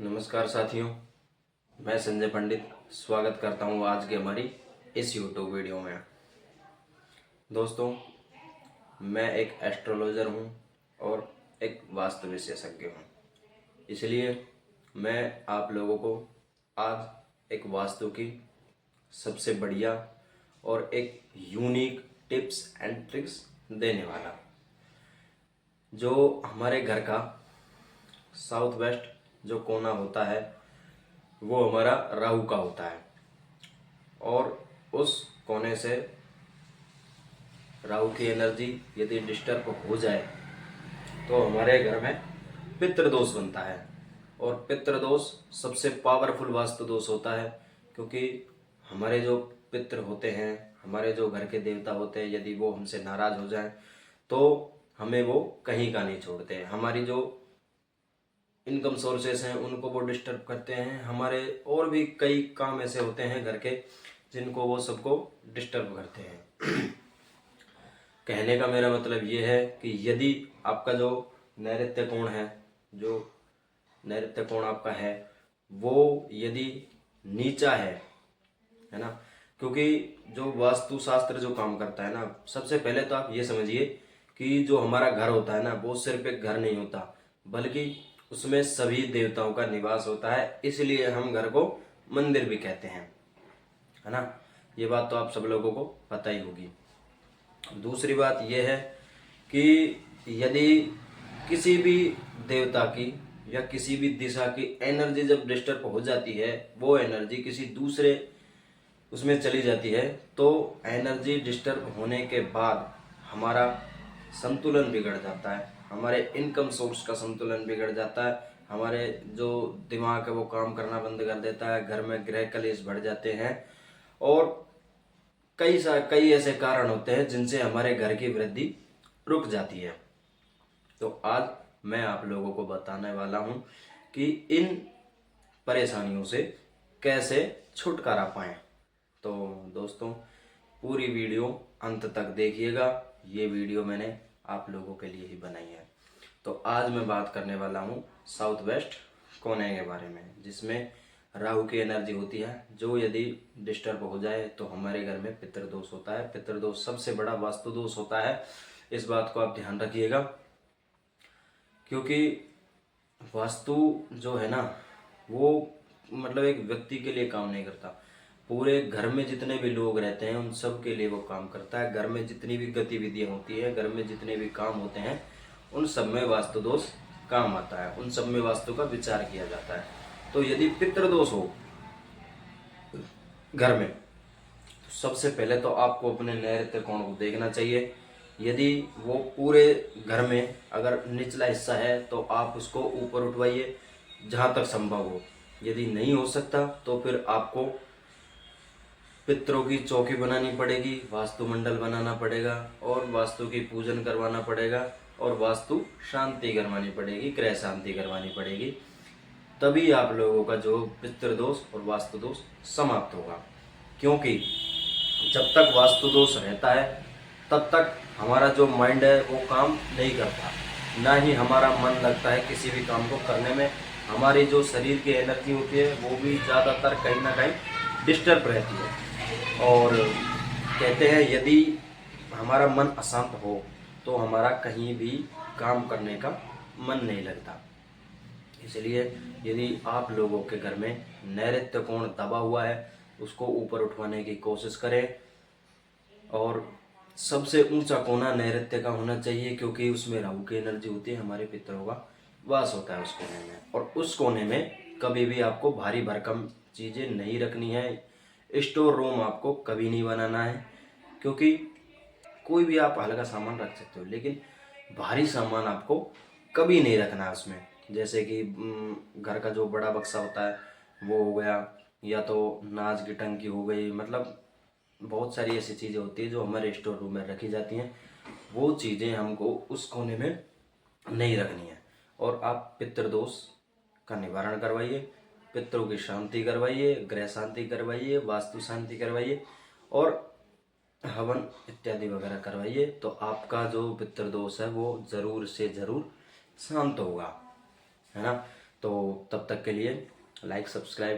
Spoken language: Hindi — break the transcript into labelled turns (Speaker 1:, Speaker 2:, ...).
Speaker 1: नमस्कार साथियों, मैं संजय पंडित स्वागत करता हूं आज की हमारी इस यूट्यूब वीडियो में। दोस्तों, मैं एक एस्ट्रोलॉजर हूं और एक वास्तु विशेषज्ञ हूं, इसलिए मैं आप लोगों को आज एक वास्तु की सबसे बढ़िया और एक यूनिक टिप्स एंड ट्रिक्स देने वाला। जो हमारे घर का साउथ वेस्ट जो कोना होता है वो हमारा राहु का होता है, और उस कोने से राहु की एनर्जी यदि डिस्टर्ब हो जाए तो हमारे घर में पितृ दोष बनता है। और पितृ दोष सबसे पावरफुल वास्तु दोष होता है, क्योंकि हमारे जो पितृ होते हैं, हमारे जो घर के देवता होते हैं, यदि वो हमसे नाराज हो जाएं तो हमें वो कहीं का नहीं छोड़ते हैं। हमारी जो इनकम सोर्सेस हैं उनको वो डिस्टर्ब करते हैं। हमारे और भी कई काम ऐसे होते हैं घर के जिनको वो सबको डिस्टर्ब करते हैं। कहने का मेरा मतलब ये है कि यदि आपका जो नैऋत्य कोण है, जो नैऋत्य कोण आपका है वो यदि नीचा है ना, क्योंकि जो वास्तु शास्त्र जो काम करता है ना, सबसे पहले तो आप ये समझिए कि जो हमारा घर होता है ना वो सिर्फ एक घर नहीं होता, बल्कि उसमें सभी देवताओं का निवास होता है। इसलिए हम घर को मंदिर भी कहते हैं, है ना। ये बात तो आप सब लोगों को पता ही होगी। दूसरी बात यह है कि यदि किसी भी देवता की या किसी भी दिशा की एनर्जी जब डिस्टर्ब हो जाती है, वो एनर्जी किसी दूसरे उसमें चली जाती है, तो एनर्जी डिस्टर्ब होने के बाद हमारा संतुलन बिगड़ जाता है, हमारे इनकम सोर्स का संतुलन बिगड़ जाता है, हमारे जो दिमाग है वो काम करना बंद कर देता है, घर में गृह कलेश बढ़ जाते हैं, और कई ऐसे कारण होते हैं जिनसे हमारे घर की वृद्धि रुक जाती है। तो आज मैं आप लोगों को बताने वाला हूं कि इन परेशानियों से कैसे छुटकारा पाएं। तो दोस्तों, पूरी वीडियो अंत तक देखिएगा। ये वीडियो मैंने आप लोगों के लिए ही बनाई है। तो आज मैं बात करने वाला हूँ साउथ वेस्ट कोने के बारे में, जिसमें राहु की एनर्जी होती है। जो यदि डिस्टर्ब हो जाए तो हमारे घर में पितृदोष होता है। पितृदोष सबसे बड़ा वास्तु दोष होता है, इस बात को आप ध्यान रखिएगा। क्योंकि वास्तु जो है ना वो मतलब एक व्यक्ति के लिए काम नहीं करता, पूरे घर में जितने भी लोग रहते हैं उन सब के लिए वो काम करता है। घर में जितनी भी गतिविधियां होती है, घर में जितने भी काम होते हैं, उन सब में वास्तु दोष काम आता है, उन सब में वास्तु का विचार किया जाता है। तो यदि पितृदोष हो घर में तो सबसे पहले तो आपको अपने नैऋत्य कोण को देखना चाहिए। यदि वो पूरे घर में अगर निचला हिस्सा है तो आप उसको ऊपर उठवाइए जहाँ तक संभव हो। यदि नहीं हो सकता तो फिर आपको पितरों की चौकी बनानी पड़ेगी, वास्तु मंडल बनाना पड़ेगा, और वास्तु की पूजन करवाना पड़ेगा, और वास्तु शांति करवानी पड़ेगी, गृह शांति करवानी पड़ेगी। तभी आप लोगों का जो पितृदोष और वास्तु दोष समाप्त होगा। क्योंकि जब तक वास्तु दोष रहता है तब तक हमारा जो माइंड है वो काम नहीं करता, ना ही हमारा मन लगता है किसी भी काम को करने में। हमारी जो शरीर की एनर्जी होती है वो भी ज़्यादातर कहीं ना कहीं डिस्टर्ब रहती है। और कहते हैं यदि हमारा मन अशांत हो तो हमारा कहीं भी काम करने का मन नहीं लगता। इसलिए यदि आप लोगों के घर में नैऋत्य कोण दबा हुआ है उसको ऊपर उठवाने की कोशिश करें। और सबसे ऊंचा कोना नैऋत्य का होना चाहिए, क्योंकि उसमें राहु की एनर्जी होती है, हमारे पितरों का वास होता है उस कोने में। और उस कोने में कभी भी आपको भारी भरकम चीज़ें नहीं रखनी है, स्टोर रूम आपको कभी नहीं बनाना है। क्योंकि कोई भी आप हल्का सामान रख सकते हो, लेकिन भारी सामान आपको कभी नहीं रखना है उसमें। जैसे कि घर का जो बड़ा बक्सा होता है वो हो गया, या तो नाज की टंकी हो गई, मतलब बहुत सारी ऐसी चीज़ें होती है जो हमारे स्टोर रूम में रखी जाती हैं। वो चीज़ें हमको उस कोने में नहीं रखनी है। और आप पितृदोष का निवारण करवाइए, पितरों की शांति करवाइए, गृह शांति करवाइए, वास्तु शांति करवाइए, और हवन इत्यादि वगैरह करवाइए। तो आपका जो पितृदोष है वो ज़रूर से ज़रूर शांत होगा, है ना। तो तब तक के लिए लाइक सब्सक्राइब